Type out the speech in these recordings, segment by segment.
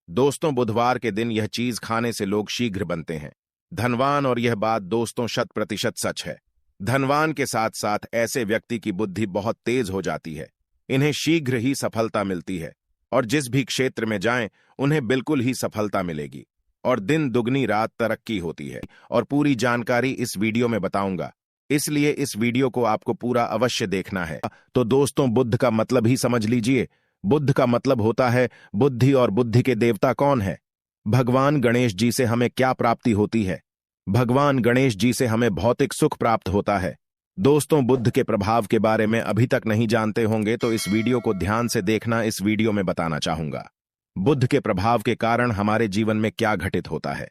दोस्तों, बुधवार के दिन यह चीज खाने से लोग शीघ्र बनते हैं धनवान, और यह बात दोस्तों 100% सच है। धनवान के साथ साथ ऐसे व्यक्ति की बुद्धि बहुत तेज हो जाती है। इन्हें शीघ्र ही सफलता मिलती है और जिस भी क्षेत्र में जाएं उन्हें बिल्कुल ही सफलता मिलेगी और दिन दुगनी रात तरक्की होती है। और पूरी जानकारी इस वीडियो में बताऊंगा, इसलिए इस वीडियो को आपको पूरा अवश्य देखना है। तो दोस्तों, बुद्ध का मतलब ही समझ लीजिए। बुद्ध का मतलब होता है बुद्धि, और बुद्धि के देवता कौन है? भगवान गणेश जी से हमें क्या प्राप्ति होती है? भगवान गणेश जी से हमें भौतिक सुख प्राप्त होता है। दोस्तों, बुद्ध के प्रभाव के बारे में अभी तक नहीं जानते होंगे तो इस वीडियो को ध्यान से देखना। इस वीडियो में बताना चाहूंगा बुद्ध के प्रभाव के कारण हमारे जीवन में क्या घटित होता है।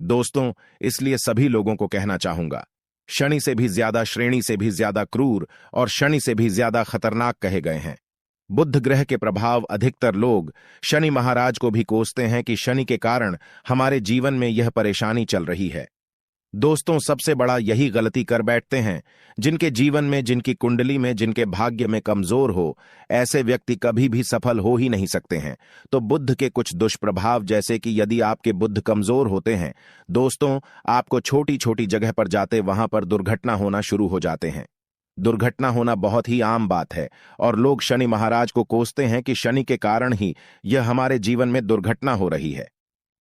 दोस्तों, इसलिए सभी लोगों को कहना चाहूंगा, शनि से भी ज्यादा, श्रेणी से भी ज्यादा क्रूर और शनि से भी ज्यादा खतरनाक कहे गए हैं। बुध ग्रह के प्रभाव अधिकतर लोग शनि महाराज को भी कोसते हैं कि शनि के कारण हमारे जीवन में यह परेशानी चल रही है। दोस्तों, सबसे बड़ा यही गलती कर बैठते हैं जिनके जीवन में, जिनकी कुंडली में, जिनके भाग्य में कमजोर हो, ऐसे व्यक्ति कभी भी सफल हो ही नहीं सकते हैं। तो बुध के कुछ दुष्प्रभाव, जैसे कि यदि आपके बुध कमजोर होते हैं दोस्तों, आपको छोटी छोटी जगह पर जाते वहां पर दुर्घटना होना शुरू हो जाते हैं। दुर्घटना होना बहुत ही आम बात है और लोग शनि महाराज को कोसते हैं कि शनि के कारण ही यह हमारे जीवन में दुर्घटना हो रही है,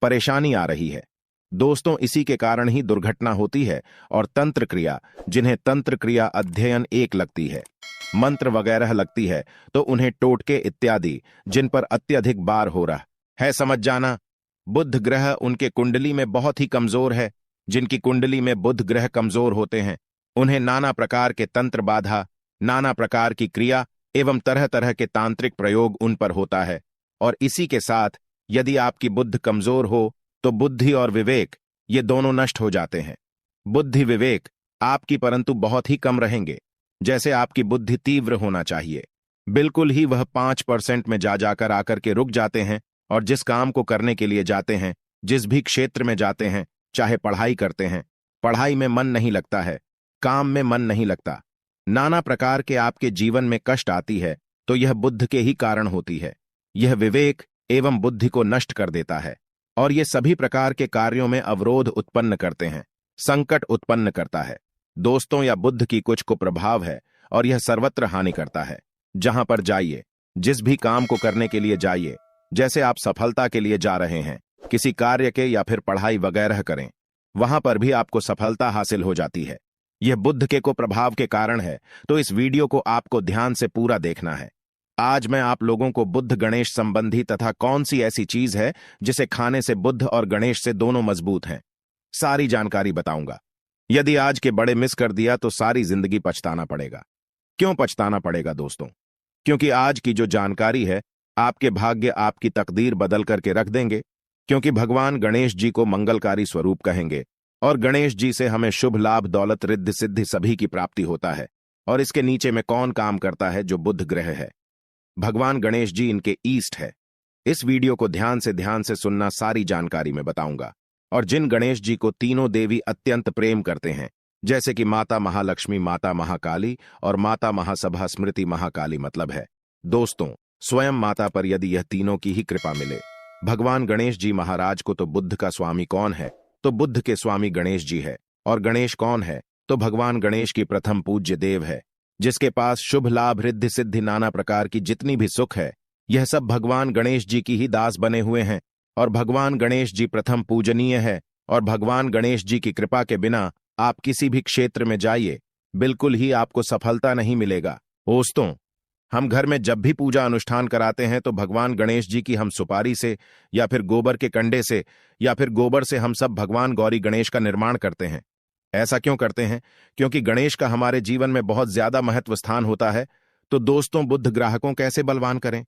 परेशानी आ रही है। दोस्तों, इसी के कारण ही दुर्घटना होती है। और तंत्र क्रिया, जिन्हें तंत्र क्रिया अध्ययन एक लगती है, मंत्र वगैरह लगती है, तो उन्हें टोटके इत्यादि जिन पर अत्यधिक बार हो रहा है, समझ जाना। बुध ग्रह उनके कुंडली में बहुत ही कमजोर है। जिनकी कुंडली में बुध ग्रह कमजोर होते हैं उन्हें नाना प्रकार के तंत्र बाधा, नाना प्रकार की क्रिया एवं तरह तरह के तांत्रिक प्रयोग उन पर होता है। और इसी के साथ यदि आपकी बुद्धि कमजोर हो तो बुद्धि और विवेक ये दोनों नष्ट हो जाते हैं। बुद्धि विवेक आपकी परंतु बहुत ही कम रहेंगे। जैसे आपकी बुद्धि तीव्र होना चाहिए, बिल्कुल ही वह 5% में जा जाकर आकर के रुक जाते हैं। और जिस काम को करने के लिए जाते हैं, जिस भी क्षेत्र में जाते हैं, चाहे पढ़ाई करते हैं, पढ़ाई में मन नहीं लगता है, काम में मन नहीं लगता, नाना प्रकार के आपके जीवन में कष्ट आती है, तो यह बुद्ध के ही कारण होती है। यह विवेक एवं बुद्धि को नष्ट कर देता है और ये सभी प्रकार के कार्यों में अवरोध उत्पन्न करते हैं, संकट उत्पन्न करता है। दोस्तों, यह बुद्ध की कुछ कुप्रभाव है और यह सर्वत्र हानि करता है। जहां पर जाइए, जिस भी काम को करने के लिए जाइए, जैसे आप सफलता के लिए जा रहे हैं, किसी कार्य के या फिर पढ़ाई वगैरह करें, वहां पर भी आपको सफलता हासिल हो जाती है। यह बुद्ध के कुप्रभाव के कारण है। तो इस वीडियो को आपको ध्यान से पूरा देखना है। आज मैं आप लोगों को बुद्ध गणेश संबंधी तथा कौन सी ऐसी चीज है जिसे खाने से बुद्ध और गणेश से दोनों मजबूत हैं, सारी जानकारी बताऊंगा। यदि आज के बड़े मिस कर दिया तो सारी जिंदगी पछताना पड़ेगा। क्यों पछताना पड़ेगा दोस्तों? क्योंकि आज की जो जानकारी है आपके भाग्य, आपकी तकदीर बदल करके रख देंगे। क्योंकि भगवान गणेश जी को मंगलकारी स्वरूप कहेंगे और गणेश जी से हमें शुभ लाभ, दौलत, रिद्धि सिद्धि सभी की प्राप्ति होता है। और इसके नीचे में कौन काम करता है? जो बुध ग्रह है। भगवान गणेश जी इनके ईस्ट है। इस वीडियो को ध्यान से सुनना, सारी जानकारी में बताऊंगा। और जिन गणेश जी को तीनों देवी अत्यंत प्रेम करते हैं, जैसे कि माता महालक्ष्मी, माता महाकाली और माता महासभा स्मृति महाकाली, मतलब है दोस्तों स्वयं माता पर यदि यह तीनों की ही कृपा मिले, भगवान गणेश जी महाराज को, तो बुद्ध का स्वामी कौन है? तो बुद्ध के स्वामी गणेश जी है। और गणेश कौन है? तो भगवान गणेश की प्रथम पूज्य देव है, जिसके पास शुभ लाभ, रिद्धि सिद्धि, नाना प्रकार की जितनी भी सुख है, यह सब भगवान गणेश जी की ही दास बने हुए हैं। और भगवान गणेश जी प्रथम पूजनीय है। और भगवान गणेश जी की कृपा के बिना आप किसी भी क्षेत्र में जाइए, बिल्कुल ही आपको सफलता नहीं मिलेगा। दोस्तों, हम घर में जब भी पूजा अनुष्ठान कराते हैं तो भगवान गणेश जी की हम सुपारी से या फिर गोबर के कंडे से या फिर गोबर से हम सब भगवान गौरी गणेश का निर्माण करते हैं। ऐसा क्यों करते हैं? क्योंकि गणेश का हमारे जीवन में बहुत ज्यादा महत्व स्थान होता है। तो दोस्तों, बुद्ध ग्राहकों कैसे बलवान करें?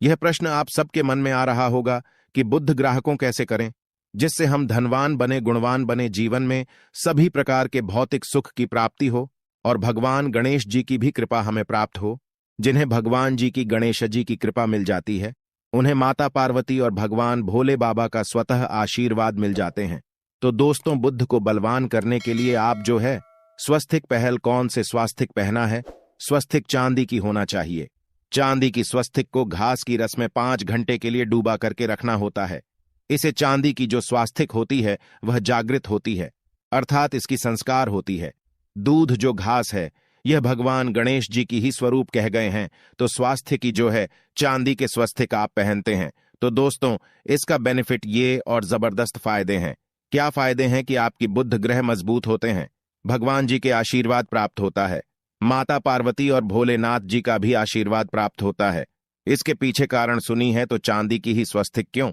यह प्रश्न आप सबके मन में आ रहा होगा कि बुद्ध ग्राहकों कैसे करें जिससे हम धनवान बने, गुणवान बने, जीवन में सभी प्रकार के भौतिक सुख की प्राप्ति हो और भगवान गणेश जी की भी कृपा हमें प्राप्त हो। जिन्हें भगवान जी की, गणेश जी की कृपा मिल जाती है, उन्हें माता पार्वती और भगवान भोले बाबा का स्वतः आशीर्वाद मिल जाते हैं। तो दोस्तों, बुद्ध को बलवान करने के लिए आप जो है स्वस्तिक पहल, कौन से स्वास्तिक पहना है? स्वस्तिक चांदी की होना चाहिए। चांदी की स्वस्तिक को घास की रस में 5 घंटे के लिए डूबा करके रखना होता है। इसे चांदी की जो स्वास्थिक होती है वह जागृत होती है, अर्थात इसकी संस्कार होती है। दूध जो घास है यह भगवान गणेश जी की ही स्वरूप कह गए हैं, तो स्वास्थ्य की जो है चांदी के स्वस्तिक आप पहनते हैं। तो दोस्तों, इसका बेनिफिट ये और जबरदस्त फायदे हैं। क्या फायदे हैं कि आपकी बुध ग्रह मजबूत होते हैं, भगवान जी के आशीर्वाद प्राप्त होता है, माता पार्वती और भोलेनाथ जी का भी आशीर्वाद प्राप्त होता है। इसके पीछे कारण सुनी है तो चांदी की ही स्वस्तिक क्यों?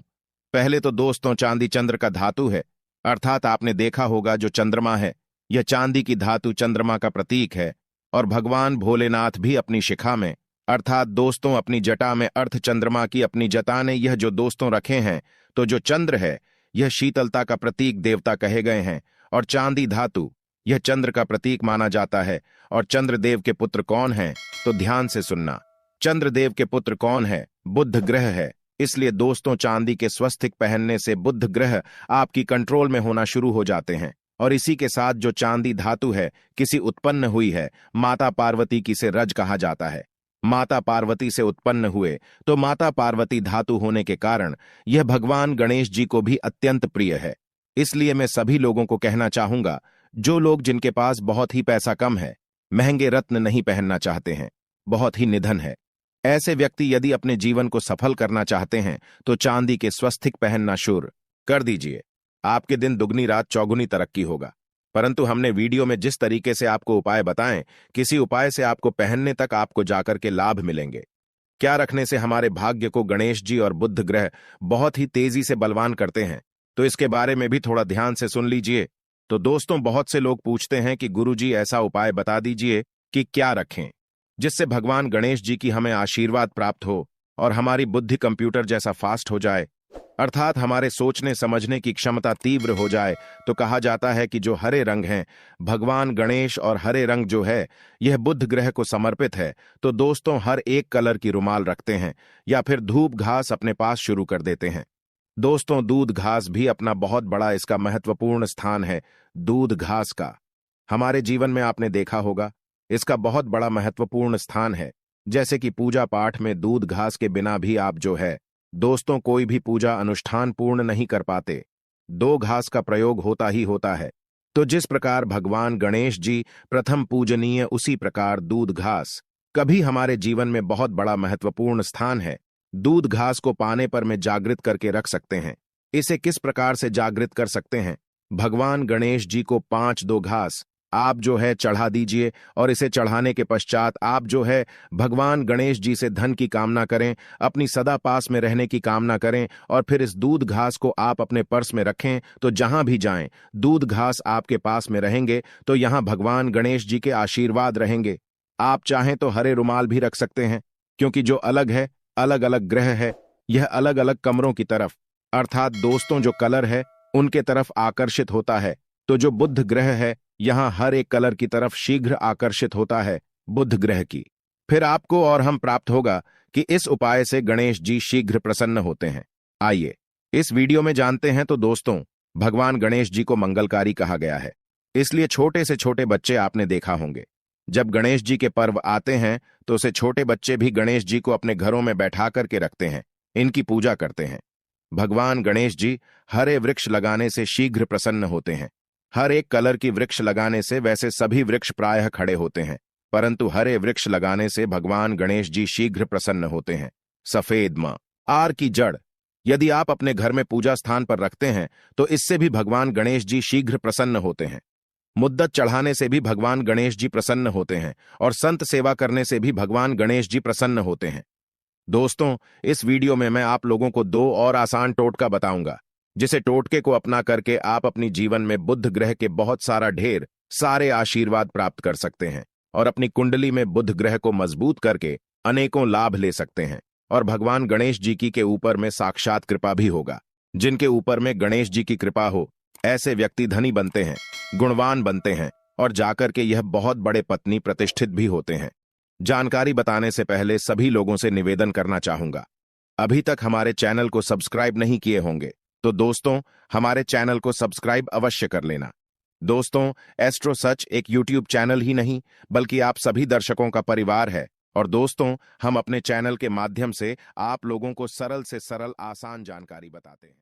पहले तो दोस्तों, चांदी चंद्र का धातु है, अर्थात आपने देखा होगा जो चंद्रमा है यह चांदी की धातु चंद्रमा का प्रतीक है। और भगवान भोलेनाथ भी अपनी शिखा में, अर्थात दोस्तों अपनी जटा में अर्थ चंद्रमा की अपनी जटा ने यह जो दोस्तों रखे हैं, तो जो चंद्र है यह शीतलता का प्रतीक देवता कहे गए हैं, और चांदी धातु यह चंद्र का प्रतीक माना जाता है। और चंद्रदेव के पुत्र कौन हैं? तो ध्यान से सुनना, चंद्रदेव के पुत्र कौन है? बुध ग्रह है। इसलिए दोस्तों, चांदी के स्वस्तिक पहनने से बुध ग्रह आपकी कंट्रोल में होना शुरू हो जाते हैं। और इसी के साथ जो चांदी धातु है किसी उत्पन्न हुई है, माता पार्वती की से रज कहा जाता है। माता पार्वती से उत्पन्न हुए तो माता पार्वती धातु होने के कारण यह भगवान गणेश जी को भी अत्यंत प्रिय है। इसलिए मैं सभी लोगों को कहना चाहूंगा, जो लोग जिनके पास बहुत ही पैसा कम है, महंगे रत्न नहीं पहनना चाहते हैं, बहुत ही निधन है, ऐसे व्यक्ति यदि अपने जीवन को सफल करना चाहते हैं तो चांदी के स्वस्तिक पहनना शुरू कर दीजिए। आपके दिन दुगनी रात चौगुनी तरक्की होगा। परंतु हमने वीडियो में जिस तरीके से आपको उपाय बताएं, किसी उपाय से आपको पहनने तक आपको जाकर के लाभ मिलेंगे। क्या रखने से हमारे भाग्य को गणेश जी और बुध ग्रह बहुत ही तेजी से बलवान करते हैं, तो इसके बारे में भी थोड़ा ध्यान से सुन लीजिए। तो दोस्तों, बहुत से लोग पूछते हैं कि गुरुजी ऐसा उपाय बता दीजिए कि क्या रखें जिससे भगवान गणेश जी की हमें आशीर्वाद प्राप्त हो और हमारी बुद्धि कंप्यूटर जैसा फास्ट हो जाए, अर्थात हमारे सोचने समझने की क्षमता तीव्र हो जाए। तो कहा जाता है कि जो हरे रंग हैं, भगवान गणेश और हरे रंग जो है यह बुध ग्रह को समर्पित है। तो दोस्तों, हर एक कलर की रुमाल रखते हैं या फिर धूप घास अपने पास शुरू कर देते हैं। दोस्तों, दूध घास भी अपना बहुत बड़ा इसका महत्वपूर्ण स्थान है। दूध घास का हमारे जीवन में आपने देखा होगा, इसका बहुत बड़ा महत्वपूर्ण स्थान है। जैसे कि पूजा पाठ में दूध घास के बिना भी आप जो है दोस्तों कोई भी पूजा अनुष्ठान पूर्ण नहीं कर पाते। दो घास का प्रयोग होता ही होता है। तो जिस प्रकार भगवान गणेश जी प्रथम पूजनीय, उसी प्रकार दूध घास कभी हमारे जीवन में बहुत बड़ा महत्वपूर्ण स्थान है। दूध घास को पाने पर में जागृत करके रख सकते हैं। इसे किस प्रकार से जागृत कर सकते हैं? भगवान गणेश जी को 5 घास आप जो है चढ़ा दीजिए, और इसे चढ़ाने के पश्चात आप जो है भगवान गणेश जी से धन की कामना करें, अपनी सदा पास में रहने की कामना करें, और फिर इस दूध घास को आप अपने पर्स में रखें। तो जहां भी जाएं, दूध घास आपके पास में रहेंगे, तो यहां भगवान गणेश जी के आशीर्वाद रहेंगे। आप चाहें तो हरे रुमाल भी रख सकते हैं, क्योंकि जो अलग है, अलग अलग ग्रह है, यह अलग अलग कमरों की तरफ, अर्थात दोस्तों जो कलर है उनके तरफ आकर्षित होता है। तो जो बुध ग्रह है यहां हर एक कलर की तरफ शीघ्र आकर्षित होता है बुध ग्रह की। फिर आपको और हम प्राप्त होगा कि इस उपाय से गणेश जी शीघ्र प्रसन्न होते हैं। आइए इस वीडियो में जानते हैं। तो दोस्तों, भगवान गणेश जी को मंगलकारी कहा गया है, इसलिए छोटे से छोटे बच्चे आपने देखा होंगे, जब गणेश जी के पर्व आते हैं तो उसे छोटे बच्चे भी गणेश जी को अपने घरों में बैठा करके रखते हैं, इनकी पूजा करते हैं। भगवान गणेश जी हरे वृक्ष लगाने से शीघ्र प्रसन्न होते हैं। हर एक कलर की वृक्ष लगाने से वैसे सभी वृक्ष प्रायः खड़े होते हैं, परंतु हरे वृक्ष लगाने से भगवान गणेश जी शीघ्र प्रसन्न होते हैं। सफेद मां आर की जड़ यदि आप अपने घर में पूजा स्थान पर रखते हैं तो इससे भी भगवान गणेश जी शीघ्र प्रसन्न होते हैं। मुद्दत चढ़ाने से भी भगवान गणेश जी प्रसन्न होते हैं, और संत सेवा करने से भी भगवान गणेश जी प्रसन्न होते हैं। दोस्तों, इस वीडियो में मैं आप लोगों को 2 और आसान टोटका बताऊंगा, जिसे टोटके को अपना करके आप अपनी जीवन में बुध ग्रह के बहुत सारा ढेर सारे आशीर्वाद प्राप्त कर सकते हैं, और अपनी कुंडली में बुध ग्रह को मजबूत करके अनेकों लाभ ले सकते हैं। और भगवान गणेश जी के ऊपर में साक्षात कृपा भी होगा। जिनके ऊपर में गणेश जी की कृपा हो, ऐसे व्यक्ति धनी बनते हैं, गुणवान बनते हैं, और जाकर के यह बहुत बड़े पत्नी प्रतिष्ठित भी होते हैं। जानकारी बताने से पहले सभी लोगों से निवेदन करना चाहूंगा, अभी तक हमारे चैनल को सब्सक्राइब नहीं किए होंगे तो दोस्तों हमारे चैनल को सब्सक्राइब अवश्य कर लेना। दोस्तों, एस्ट्रो सच एक यूट्यूब चैनल ही नहीं बल्कि आप सभी दर्शकों का परिवार है, और दोस्तों हम अपने चैनल के माध्यम से आप लोगों को सरल से सरल आसान जानकारी बताते हैं।